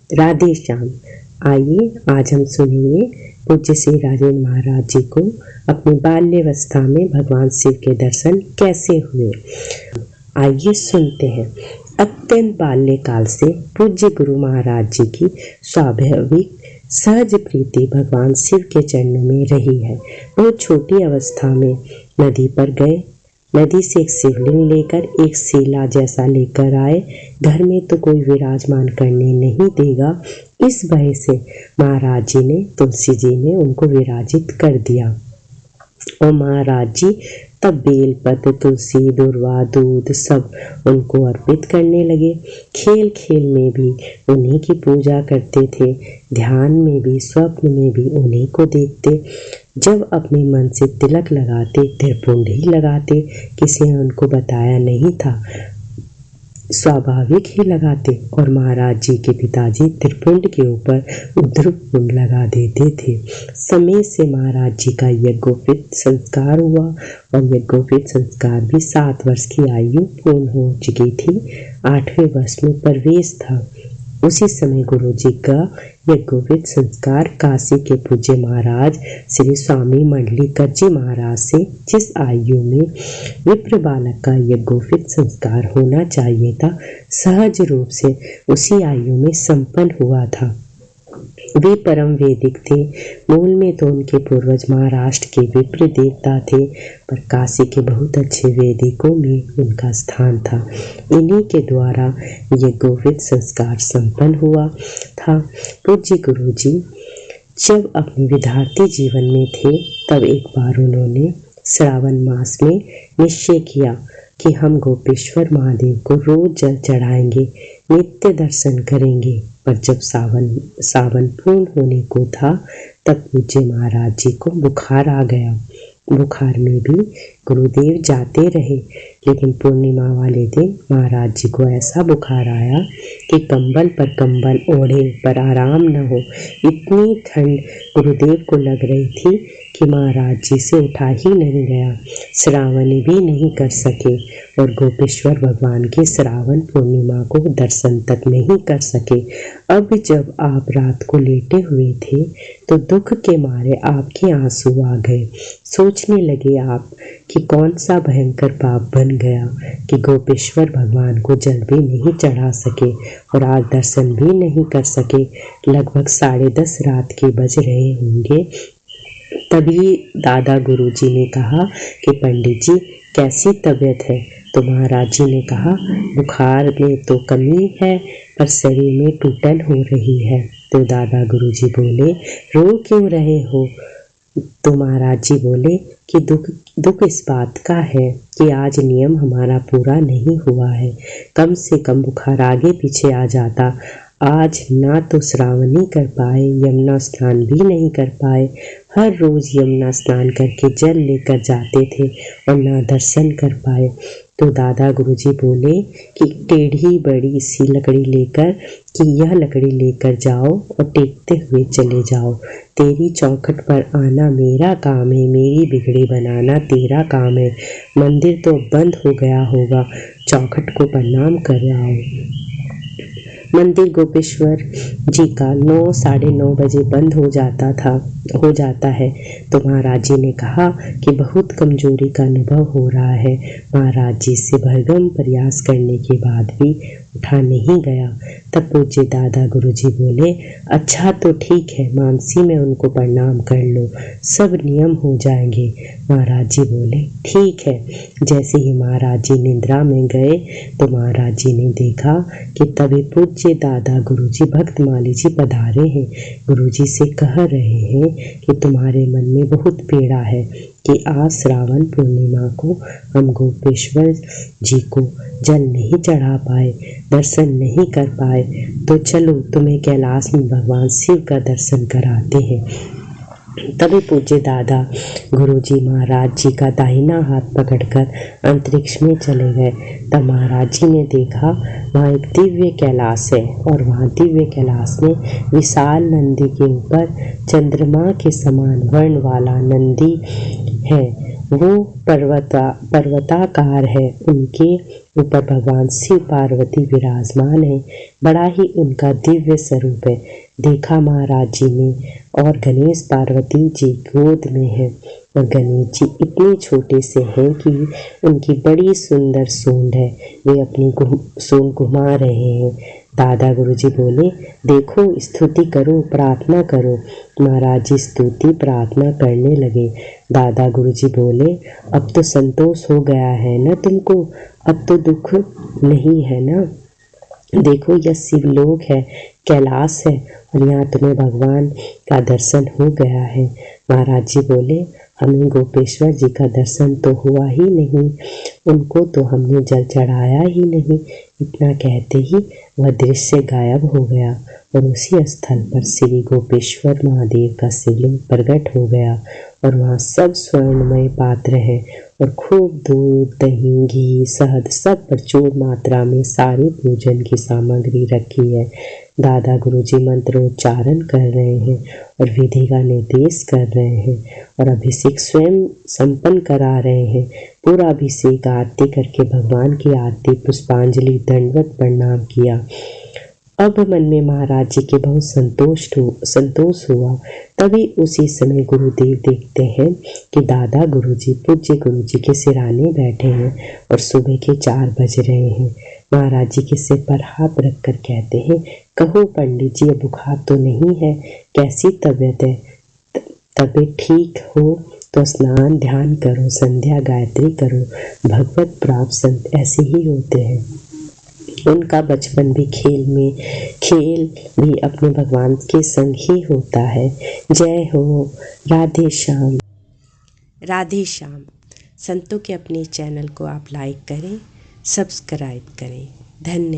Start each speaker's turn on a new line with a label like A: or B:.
A: राधे श्याम। आइए आज हम सुनेंगे पूज्य श्री राजेंद्र महाराज जी को अपनी बाल्यावस्था में भगवान शिव के दर्शन कैसे हुए। आइए सुनते हैं। अत्यंत बाल्यकाल से पूज्य गुरु महाराज जी की स्वाभाविक सहज प्रीति भगवान शिव के चरणों में रही है। बहुत छोटी अवस्था में नदी पर गए, नदी से एक शिवलिंग लेकर एक शिला जैसा लेकर आए। घर में तो कोई विराजमान करने नहीं देगा, इस भय से महाराज जी ने, तुलसी जी ने उनको विराजित कर दिया। और महाराज जी तब बेलपत्र, तुलसी, दुर्वा, दूध सब उनको अर्पित करने लगे। खेल खेल में भी उन्हीं की पूजा करते थे, ध्यान में भी, स्वप्न में भी उन्हीं को देखते। जब अपने मन से तिलक लगाते, त्रिपुंड ही लगाते, किसी ने उनको बताया नहीं था, स्वाभाविक ही लगाते। और महाराज जी के पिताजी त्रिपुंड के ऊपर उद्रुपुंड लगा देते थे। समय से महाराज जी का यज्ञोपवीत संस्कार हुआ और यज्ञोपवीत संस्कार भी 7 वर्ष की आयु पूर्ण हो चुकी थी। 8वें वर्ष में प्रवेश था। उसी समय गुरु जी का यज्ञोपवीत संस्कार काशी के पूज्य महाराज श्री स्वामी मंडलिकर जी महाराज से, जिस आयु में विप्र बालक का यज्ञोपवीत संस्कार होना चाहिए था, सहज रूप से उसी आयु में संपन्न हुआ था। वे परम वैदिक थे। मूल में तो उनके पूर्वज महाराष्ट्र के विप्र देवता थे, पर काशी के बहुत अच्छे वैदिकों में उनका स्थान था। इन्हीं के द्वारा यज्ञोपवीत संस्कार संपन्न हुआ था। पूज्य गुरु जी जब अपने विद्यार्थी जीवन में थे, तब एक बार उन्होंने श्रावण मास में निश्चय किया कि हम गोपेश्वर महादेव को रोज जल चढ़ाएंगे, नित्य दर्शन करेंगे। पर जब सावन पूर्ण होने को था, तब पूज्य महाराज जी को बुखार आ गया। बुखार में भी गुरुदेव जाते रहे, लेकिन पूर्णिमा वाले दिन महाराज जी को ऐसा बुखार आया कि कंबल पर कंबल ओढ़े पर आराम न हो। इतनी ठंड गुरुदेव को लग रही थी कि महाराज जी से उठा ही नहीं गया, श्रावण भी नहीं कर सके और गोपेश्वर भगवान की श्रावण पूर्णिमा को दर्शन तक नहीं कर सके। अब जब आप रात को लेटे हुए थे, तो दुख के मारे आपके आंसू आ गए। सोचने लगे आप कि कौन सा भयंकर पाप बन गया कि गोपेश्वर भगवान को जल भी नहीं चढ़ा सके और आज दर्शन भी नहीं कर सके। लगभग 10:30 रात के बज रहे होंगे। तभी दादा गुरुजी ने कहा कि पंडित जी कैसी तबीयत है। तो महाराज जी ने कहा बुखार में तो कमी है, पर शरीर में टूटन हो रही है। तो दादा गुरुजी बोले रो क्यों रहे हो। तो महाराज जी बोले कि दुख इस बात का है कि आज नियम हमारा पूरा नहीं हुआ है। कम से कम बुखार आगे पीछे आ जाता। आज ना तो श्रावणी कर पाए, यमुना स्नान भी नहीं कर पाए। हर रोज यमुना स्नान करके जल लेकर जाते थे और ना दर्शन कर पाए। तो दादा गुरुजी बोले कि टेढ़ी बड़ी सी लकड़ी लेकर, कि यह लकड़ी लेकर जाओ और टेकते हुए चले जाओ। तेरी चौखट पर आना मेरा काम है, मेरी बिगड़ी बनाना तेरा काम है। मंदिर तो बंद हो गया होगा, चौखट को प्रणाम कर आओ। मंदिर गोपेश्वर जी का 9, 9:30 बजे बंद हो जाता है। तो महाराज जी ने कहा कि बहुत कमजोरी का अनुभव हो रहा है। महाराज जी से भरगम प्रयास करने के बाद भी उठा नहीं गया। तब पूज्य दादा गुरुजी बोले अच्छा तो ठीक है, मानसी में उनको प्रणाम कर लो, सब नियम हो जाएंगे। महाराज जी बोले ठीक है। जैसे ही महाराज जी निद्रा में गए, तो महाराज जी ने देखा कि तभी पूज्य दादा गुरुजी भक्तमाली जी पधारे हैं। गुरुजी से कह रहे हैं कि तुम्हारे मन में बहुत पीड़ा है कि आज श्रावण पूर्णिमा को हम गोपेश्वर जी को जल नहीं चढ़ा पाए, दर्शन नहीं कर पाए। तो चलो तुम्हें कैलाश में भगवान शिव का दर्शन कराते हैं। तभी पूज्य दादा गुरुजी महाराज जी का दाहिना हाथ पकड़कर अंतरिक्ष में चले गए। तब महाराज जी ने देखा वहाँ एक दिव्य कैलाश है और वहाँ दिव्य कैलाश में विशाल नंदी के ऊपर चंद्रमा के समान वर्ण वाला नंदी है वो पर्वताकार है, उनके ऊपर भगवान शिव पार्वती विराजमान है। बड़ा ही उनका दिव्य स्वरूप है। देखा महाराज जी ने, और गणेश पार्वती जी गोद में है, और गणेश जी इतने छोटे से हैं कि उनकी बड़ी सुंदर सूंड है। वे अपनी सूंड घुमा रहे हैं। दादा गुरुजी बोले, देखो स्तुति करो, प्रार्थना करो। महाराज जी स्तुति प्रार्थना करने लगे। दादा गुरुजी बोले, अब तो संतोष हो गया है ना तुमको, अब तो दुख नहीं है ना। देखो यह शिवलोक है, कैलाश है, और यहाँ तुम्हें भगवान का दर्शन हो गया है। महाराज जी बोले, हमें गोपेश्वर जी का दर्शन तो हुआ ही नहीं, उनको तो हमने जल चढ़ाया ही नहीं। इतना कहते ही वह दृश्य गायब हो गया, और उसी स्थल पर श्री गोपेश्वर महादेव का शिवलिंग प्रकट हो गया। और वहाँ सब स्वर्णमय पात्र है, और खूब दूध, दही, घी, शहद सब प्रचुर मात्रा में सारी पूजन की सामग्री रखी है। दादा गुरुजी मंत्रोच्चारण कर रहे हैं और विधि का निर्देश कर रहे हैं, और अभिषेक स्वयं संपन्न करा रहे हैं। पूरा अभिषेक आरती करके भगवान की आरती, पुष्पांजलि, दंडवत प्रणाम किया। अब मन में महाराज जी के बहुत संतोष हुआ। तभी उसी समय गुरुदेव देखते हैं कि दादा गुरुजी, पूज्य गुरुजी के सिराने बैठे हैं, और सुबह के 4 बज रहे हैं। महाराज जी के सिर पर हाथ रखकर कहते हैं, कहो पंडित जी, बुखार तो नहीं है, कैसी तबीयत है? तबीयत ठीक हो तो स्नान ध्यान करो, संध्या गायत्री करो। भगवत प्राप्त संत ऐसे ही होते हैं। उनका बचपन भी खेल भी अपने भगवान के संग ही होता है। जय हो। राधे श्याम। राधे श्याम। संतों के अपने चैनल को आप लाइक करें, सब्सक्राइब करें। धन्यवाद।